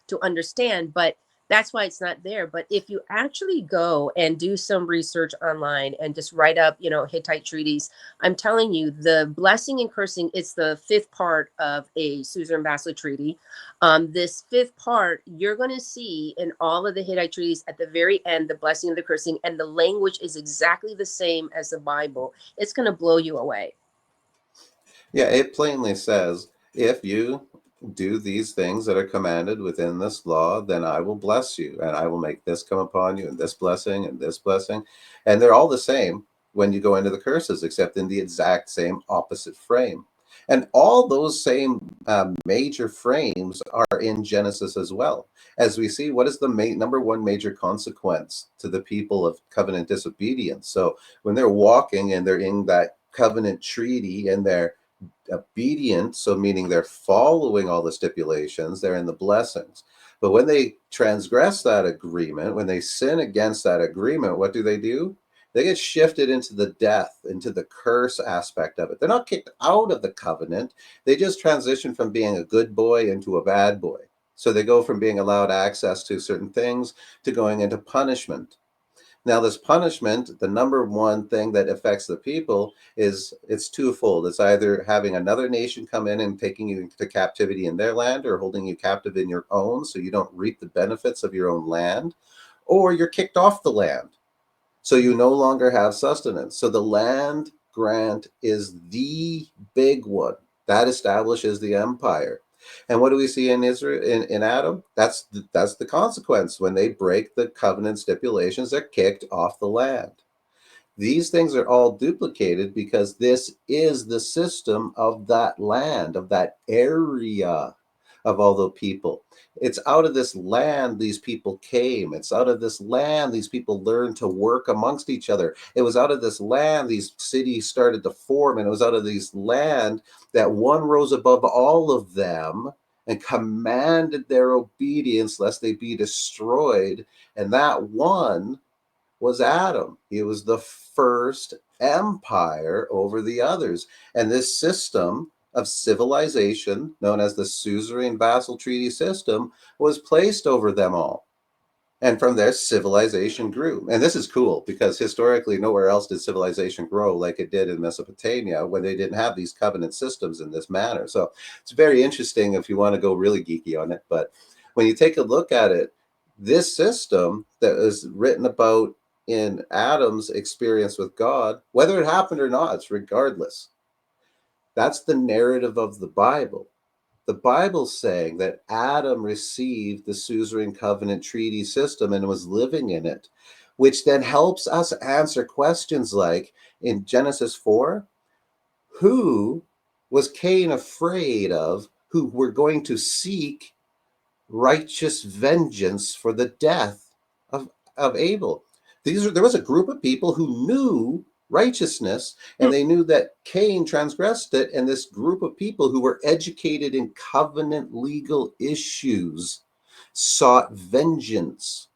S2: to understand, but that's why it's not there. But if you actually go and do some research online and just write up, Hittite treaties, I'm telling you, the blessing and cursing, it's the fifth part of a suzerain vassal treaty. This fifth part, you're going to see in all of the Hittite treaties at the very end, the blessing and the cursing, and the language is exactly the same as the Bible. It's going to blow you away.
S1: Yeah, it plainly says, if you do these things that are commanded within this law, then I will bless you, and I will make this come upon you, and this blessing, and this blessing. And they're all the same when you go into the curses, except in the exact same opposite frame. And all those same major frames are in Genesis as well. As we see, what is the number one major consequence to the people of covenant disobedience? So when they're walking and they're in that covenant treaty and they're obedient, so meaning they're following all the stipulations, they're in the blessings. But when they transgress that agreement, when they sin against that agreement, what do? They get shifted into the death, into the curse aspect of it. They're not kicked out of the covenant. They just transition from being a good boy into a bad boy. So they go from being allowed access to certain things to going into punishment. Now, this punishment, the number one thing that affects the people is it's twofold. It's either having another nation come in and taking you into captivity in their land, or holding you captive in your own so you don't reap the benefits of your own land, or you're kicked off the land. So you no longer have sustenance. So the land grant is the big one. That establishes the empire. And what do we see in Israel, in Adam? That's the consequence. When they break the covenant stipulations, they're kicked off the land. These things are all duplicated because this is the system of that land, of that area, of all the people. It's out of this land these people came. It's out of this land these people learned to work amongst each other. It was out of this land these cities started to form, and it was out of this land that one rose above all of them and commanded their obedience lest they be destroyed. And that one was Adam. He was the first empire over the others. And this system of civilization, known as the Suzerain Vassal Treaty System, was placed over them all. And from there, civilization grew. And this is cool because historically, nowhere else did civilization grow like it did in Mesopotamia when they didn't have these covenant systems in this manner. So it's very interesting if you want to go really geeky on it. But when you take a look at it, this system that is written about in Adam's experience with God, whether it happened or not, it's regardless. That's the narrative of the Bible. The Bible's saying that Adam received the suzerain covenant treaty system and was living in it, which then helps us answer questions like in Genesis 4, who was Cain afraid of, who were going to seek righteous vengeance for the death of Abel? There was a group of people who knew righteousness, and they knew that Cain transgressed it, and this group of people who were educated in covenant legal issues sought vengeance.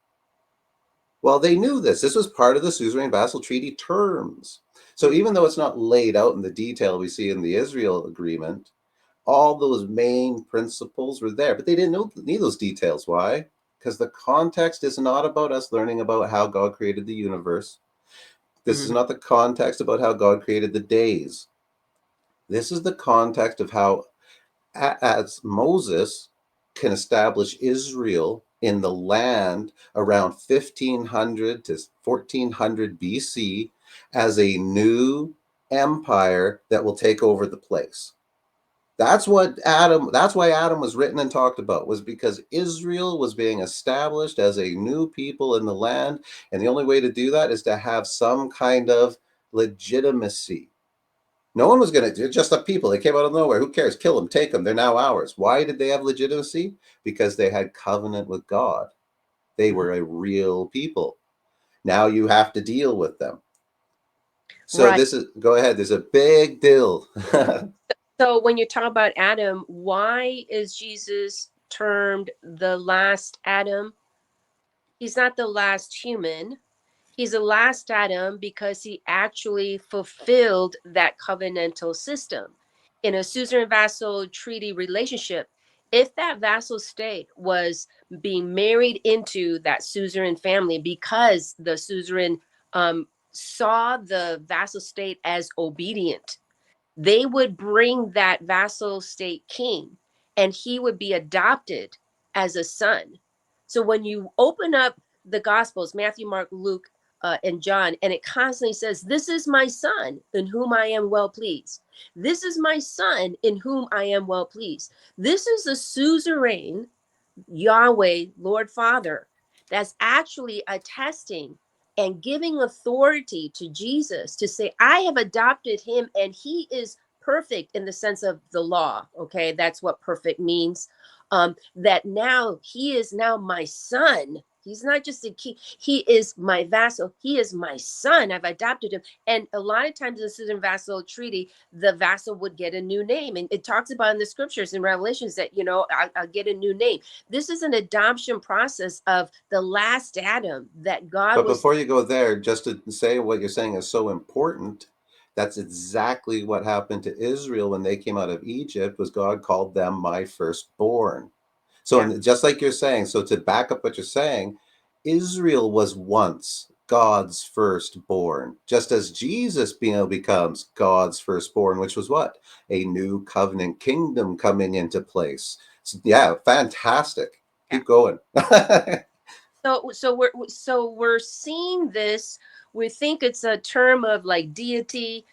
S1: Well, they knew this was part of the suzerain vassal treaty terms. So even though it's not laid out in the detail we see in the Israel agreement, all those main principles were there, but they didn't need those details. Why? Because the context is not about us learning about how God created the universe. This is
S2: Mhm.
S1: not the context about how God created the days. This is the context of how, as Moses can establish Israel in the land around 1500 to 1400 BC as a new empire that will take over the place. That's why Adam was written and talked about, was because Israel was being established as a new people in the land. And the only way to do that is to have some kind of legitimacy. No one was going to do it, just the people. They came out of nowhere. Who cares? Kill them, take them. They're now ours. Why did they have legitimacy? Because they had covenant with God. They were a real people. Now you have to deal with them. So
S2: Right.
S1: this is, go ahead. There's a big deal.
S2: So when you talk about Adam, why is Jesus termed the last Adam? He's not the last human. He's the last Adam because he actually fulfilled that covenantal system. In a suzerain vassal treaty relationship, if that vassal state was being married into that suzerain family because the suzerain saw the vassal state as obedient, they would bring that vassal state king and he would be adopted as a son. So when you open up the Gospels, Matthew, Mark, Luke, and John, and it constantly says, "This is my son in whom I am well pleased. This is my son in whom I am well pleased." This is a suzerain Yahweh, Lord Father, that's actually attesting and giving authority to Jesus to say, I have adopted him and he is perfect in the sense of the law. Okay, that's what perfect means. That now he is now my son. He's not just a king, he is my vassal. He is my son. I've adopted him. And a lot of times in the Suzerain Vassal Treaty, the vassal would get a new name. And it talks about in the scriptures in Revelations that, I'll get a new name. This is an adoption process of the last Adam that God
S1: But
S2: was.
S1: before you go there, just to say what you're saying is so important, that's exactly what happened to Israel when they came out of Egypt, was God called them my firstborn. So
S2: Yeah.
S1: and just like you're saying, so to back up what you're saying, Israel was once God's firstborn, just as Jesus becomes God's firstborn, which was what? A new covenant kingdom coming into place. So, yeah, fantastic.
S2: Yeah.
S1: Keep going.
S2: So we're seeing this. We think it's a term of like deity,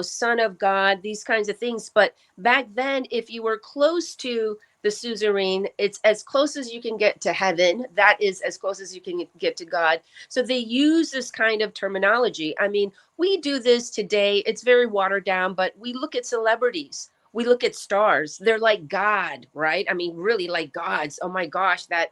S2: son of God, these kinds of things. But back then, if you were close to the suzerain, it's as close as you can get to heaven. That is as close as you can get to God. So they use this kind of terminology. I mean, we do this today. It's very watered down, but we look at celebrities. We look at stars. They're like God, right? I mean, really like gods. Oh my gosh, that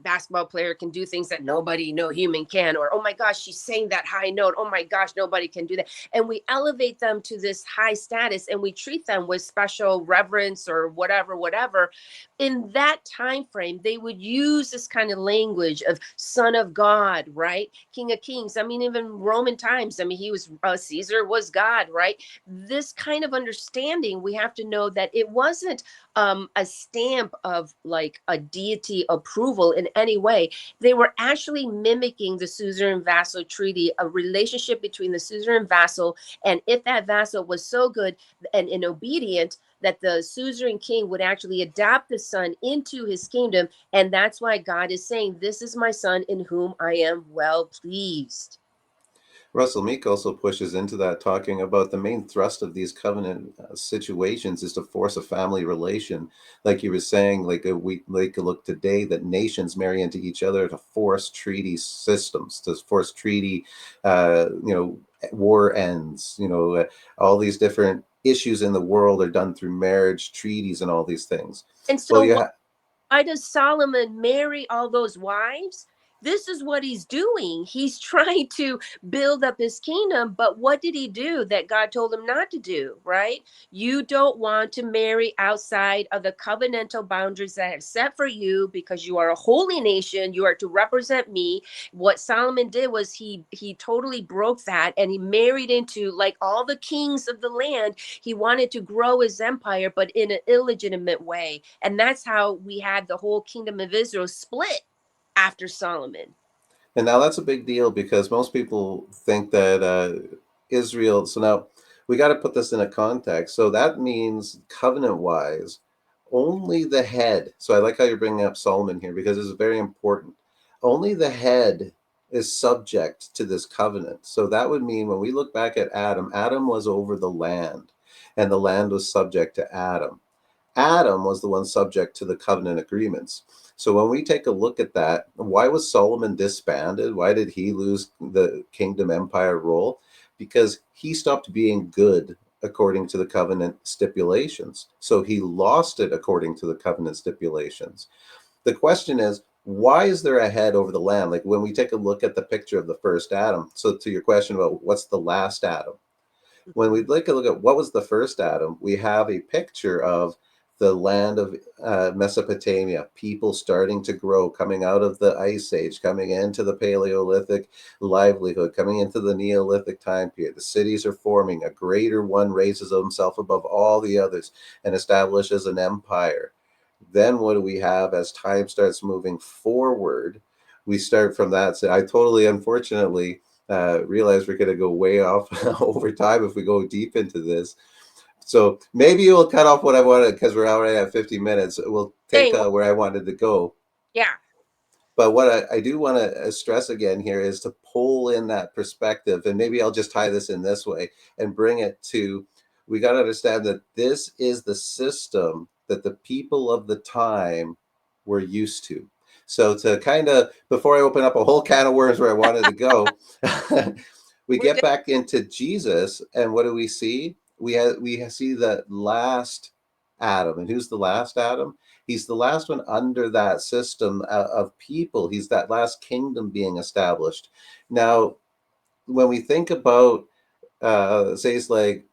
S2: basketball player can do things that nobody, no human can. Or, oh my gosh, she's saying that high note. Oh my gosh, nobody can do that. And we elevate them to this high status and we treat them with special reverence or whatever. In that time frame, they would use this kind of language of son of God, right? King of kings. I mean, even Roman times, I mean, he was Caesar was God, right? This kind of understanding, we have to know that it wasn't a stamp of like a deity approval in any way. They were actually mimicking the suzerain vassal treaty, a relationship between the suzerain vassal, and if that vassal was so good and obedient, that the suzerain king would actually adopt the son into his kingdom. And that's why God is saying, "This is my son in whom I am well pleased."
S1: Russell Meek also pushes into that, talking about the main thrust of these covenant situations is to force a family relation. Like you were saying, we like to look today that nations marry into each other to force treaty systems, to force treaty, war ends. All these different issues in the world are done through marriage, treaties, and all these things.
S2: And
S1: Well,
S2: so
S1: you
S2: why
S1: have.
S2: why does Solomon marry all those wives? This is what he's doing. He's trying to build up his kingdom, but what did he do that God told him not to do, right? You don't want to marry outside of the covenantal boundaries that I have set for you because you are a holy nation. You are to represent me. What Solomon did was he totally broke that and he married into like all the kings of the land. He wanted to grow his empire, but in an illegitimate way. And that's how we had the whole kingdom of Israel split after Solomon.
S1: And now that's a big deal because most people think that Israel. So now we got to put this in a context. So that means covenant wise, only the head. So I like how you're bringing up Solomon here because it's very important. Only the head is subject to this covenant. So that would mean when we look back at Adam, Adam was over the land and the land was subject to Adam. Adam was the one subject to the covenant agreements. So when we take a look at that, why was Solomon disbanded? Why did he lose the kingdom empire role? Because he stopped being good according to the covenant stipulations. So he lost it according to the covenant stipulations. The question is, why is there a head over the land? Like when we take a look at the picture of the first Adam. So to your question about what's the last Adam, when we take a look at what was the first Adam, we have a picture of the land of Mesopotamia, people starting to grow, coming out of the Ice Age, coming into the Paleolithic livelihood, coming into the Neolithic time period. The cities are forming. A greater one raises himself above all the others and establishes an empire. Then what do we have as time starts moving forward? We start from that. So I totally, unfortunately, realize we're going to go way off over time if we go deep into this. So maybe you'll cut off what I wanted because we're already at 50 minutes. We'll take
S2: Dang.
S1: where I wanted to go.
S2: Yeah.
S1: But what I do want to stress again here is to pull in that perspective. And maybe I'll just tie this in this way and bring it to, we got to understand that this is the system that the people of the time were used to. So to kind of, before I open up a whole can of worms where I wanted to go, we
S2: We're
S1: get
S2: good.
S1: back into Jesus, and what do we see? We see the last Adam, and who's the last Adam? He's the last one under that system of people. He's that last kingdom being established. Now, when we think about, say, it's like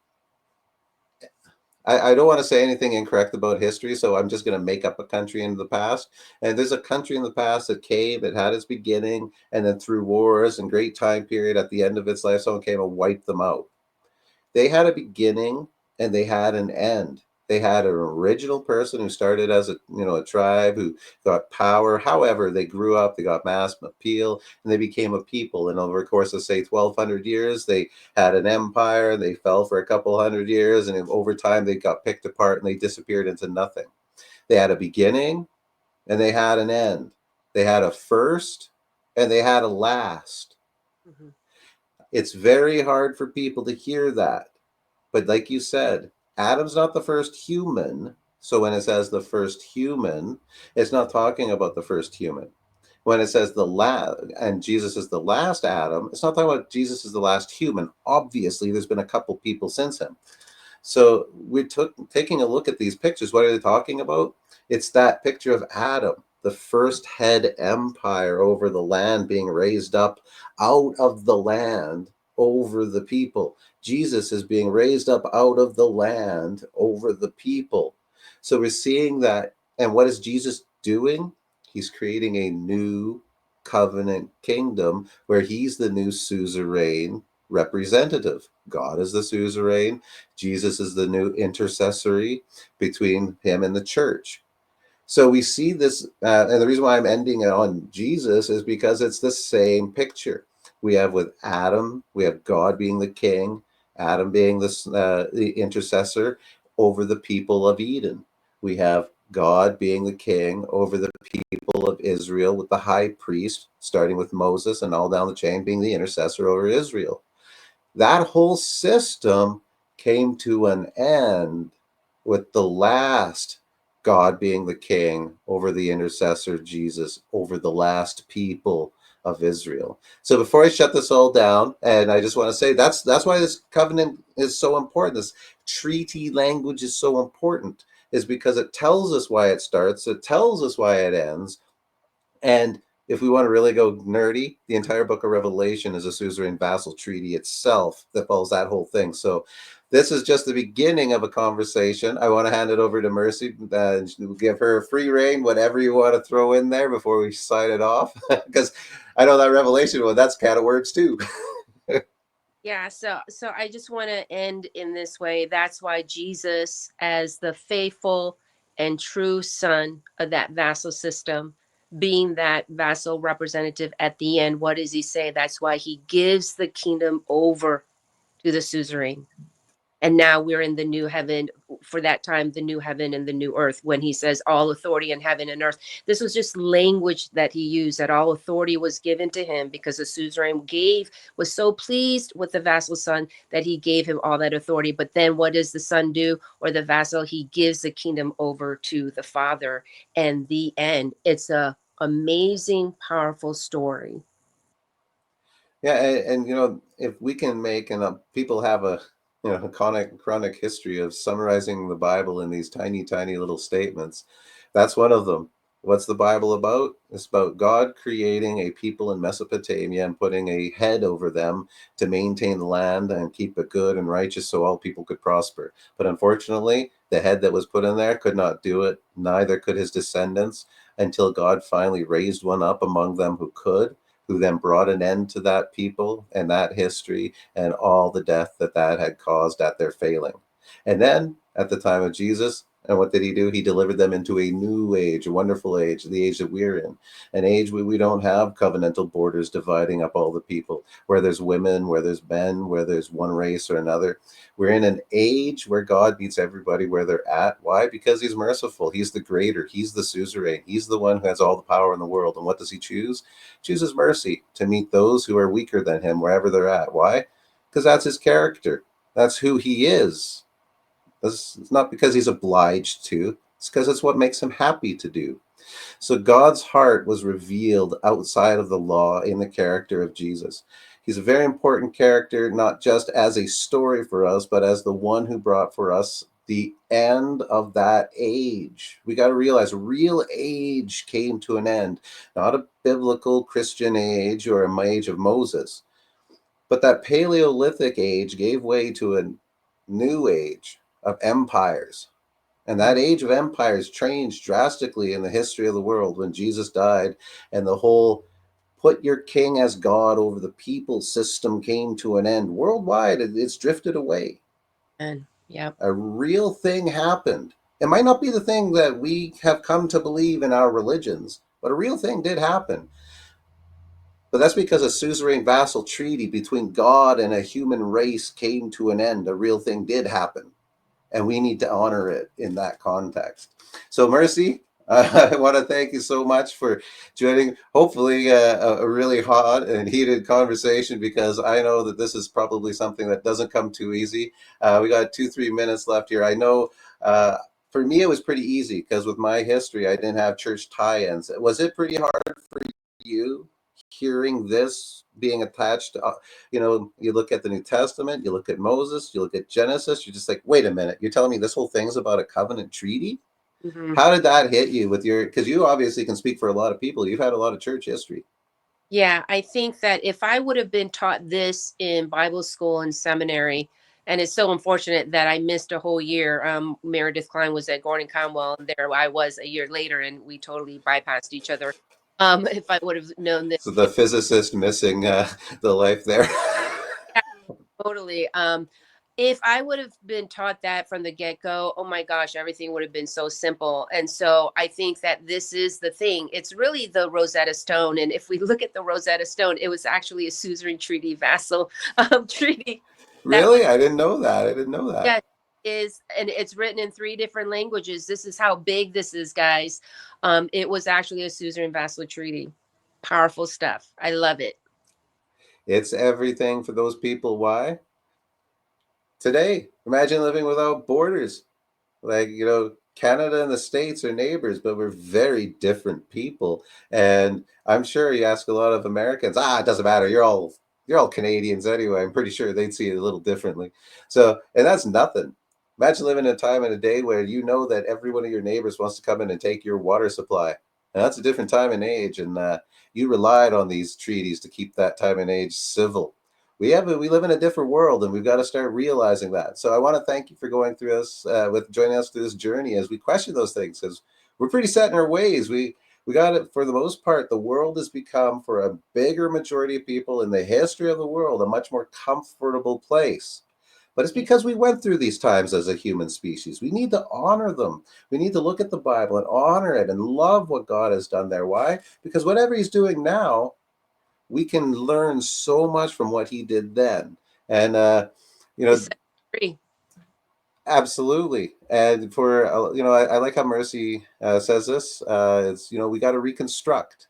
S1: I don't want to say anything incorrect about history, so I'm just going to make up a country in the past. And there's a country in the past that came, it had its beginning, and then through wars and great time period at the end of its life, someone came and wiped them out. They had a beginning and they had an end. They had an original person who started as a tribe who got power. However, they grew up, they got mass appeal, and they became a people. And over the course of say 1,200 years, they had an empire. They fell for a couple hundred years, and over time they got picked apart and they disappeared into nothing. They had a beginning and they had an end. They had a first and they had a last.
S2: Mhm.
S1: It's very hard for people to hear that. But like you said, Adam's not the first human. So when it says the first human, it's not talking about the first human. When it says the last, and Jesus is the last Adam, it's not talking about Jesus is the last human. Obviously, there's been a couple people since him. So we're taking a look at these pictures. What are they talking about? It's that picture of Adam, the first head empire over the land being raised up out of the land over the people. Jesus is being raised up out of the land over the people. So we're seeing that. And what is Jesus doing? He's creating a new covenant kingdom where he's the new suzerain representative. God is the suzerain. Jesus is the new intercessory between him and the church. So we see this, and the reason why I'm ending it on Jesus is because it's the same picture. We have with Adam, we have God being the king, Adam being the intercessor over the people of Eden. We have God being the king over the people of Israel, with the high priest, starting with Moses and all down the chain, being the intercessor over Israel. That whole system came to an end with the last God being the king over the intercessor Jesus over the last people of Israel. So before I shut this all down, and I just want to say that's why this covenant is so important. This treaty language is so important, is because it tells us why it starts, it tells us why it ends, and if we want to really go nerdy, the entire book of Revelation is a suzerain vassal treaty itself that follows that whole thing. So this is just the beginning of a conversation. I want to hand it over to Mercy and give her free reign, whatever you want to throw in there before we sign it off. Because I know that Revelation one, that's kind of words too.
S2: Yeah, so I just want to end in this way. That's why Jesus, as the faithful and true son of that vassal system, being that vassal representative at the end, what does he say? That's why he gives the kingdom over to the suzerain. And now we're in the new heaven. for that time, the new heaven and the new earth, when he says all authority in heaven and earth. This was just language that he used, that all authority was given to him because the suzerain was so pleased with the vassal son that he gave him all that authority. But then what does the son do, or the vassal? He gives the kingdom over to the father. And the end. It's a amazing, powerful story.
S1: Yeah, and if we can make, and people have a a chronic history of summarizing the Bible in these tiny, tiny little statements. That's one of them. What's the Bible about? It's about God creating a people in Mesopotamia and putting a head over them to maintain the land and keep it good and righteous so all people could prosper. But unfortunately, the head that was put in there could not do it, neither could his descendants, until God finally raised one up among them who could, who then brought an end to that people and that history and all the death that had caused at their failing. And then at the time of Jesus, and what did he do? He delivered them into a new age, a wonderful age, the age that we're in, an age where we don't have covenantal borders dividing up all the people, where there's women, where there's men, where there's one race or another. We're in an age where God meets everybody where they're at. Why? Because he's merciful. He's the greater. He's the suzerain. He's the one who has all the power in the world. And what does he choose? Chooses mercy to meet those who are weaker than him wherever they're at. Why? Because that's his character. That's who he is. It's not because he's obliged to. It's because it's what makes him happy to do. So God's heart was revealed outside of the law in the character of Jesus. He's a very important character, not just as a story for us, but as the one who brought for us the end of that age. We got to realize real age came to an end, not a biblical Christian age or a age of Moses, but that Paleolithic age gave way to a new age of empires. And that age of empires changed drastically in the history of the world when Jesus died, and the whole put your king as God over the people system came to an end. Worldwide, it's drifted away.
S2: And yeah.
S1: A real thing happened. It might not be the thing that we have come to believe in our religions, but a real thing did happen. But that's because a suzerain vassal treaty between God and a human race came to an end. A real thing did happen, and we need to honor it in that context. So, Merci, I want to thank you so much for joining. Hopefully, a really hot and heated conversation, because I know that this is probably something that doesn't come too easy. We got 2-3 minutes left here. I know. For me, it was pretty easy because with my history, I didn't have church tie-ins. Was it pretty hard for you hearing this being attached to, you look at the New Testament, you look at Moses, you look at Genesis, you're just like, wait a minute, you're telling me this whole thing's about a covenant treaty?
S2: Mm-hmm.
S1: How did that hit you with because you obviously can speak for a lot of people. You've had a lot of church history.
S2: Yeah, I think that if I would have been taught this in Bible school and seminary, and it's so unfortunate that I missed a whole year. Meredith Klein was at Gordon Conwell, and there I was a year later, and we totally bypassed each other. If I would have known this,
S1: So the physicist missing the life there.
S2: yeah, totally. If I would have been taught that from the get go, oh my gosh, everything would have been so simple. And so I think that this is the thing. It's really the Rosetta Stone. And if we look at the Rosetta Stone, it was actually a suzerain treaty, vassal treaty that was,
S1: Really? I didn't know that. I didn't know that.
S2: yeah, is, and it's written in 3 different languages. This is how big this is, guys. It was actually a suzerain vassal treaty. Powerful stuff. I love it.
S1: It's everything for those people. Why? Today, imagine living without borders. Like, Canada and the States are neighbors, but we're very different people. And I'm sure you ask a lot of Americans, it doesn't matter. You're all Canadians anyway. I'm pretty sure they'd see it a little differently. So, and that's nothing. Imagine living in a time and a day where you know that every one of your neighbors wants to come in and take your water supply. And that's a different time and age. And you relied on these treaties to keep that time and age civil. We live in a different world, and we've got to start realizing that. So I want to thank you for going through us with joining us through this journey as we question those things, because we're pretty set in our ways. We got it. For the most part, the world has become, for a bigger majority of people in the history of the world, a much more comfortable place. But it's because we went through these times as a human species. We need to honor them. We need to look at the Bible and honor it and love what God has done there. Why? Because whatever he's doing now, we can learn so much from what he did then. And
S2: I agree.
S1: Absolutely. And for, I like how Mercy says this. It's, we got to reconstruct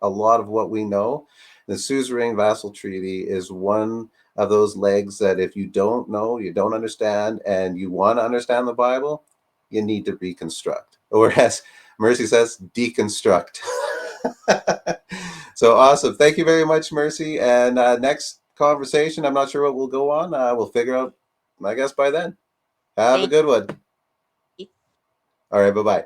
S1: a lot of what we know. The Suzerain Vassal Treaty is one of those legs that if you don't know, you don't understand, and you want to understand the Bible, you need to reconstruct. Or as Mercy says, deconstruct. So awesome. Thank you very much, Mercy. And next conversation, I'm not sure what we'll go on. We'll figure out, I guess, by then. Have a
S2: Thank
S1: good one.
S2: you.
S1: All right. Bye bye.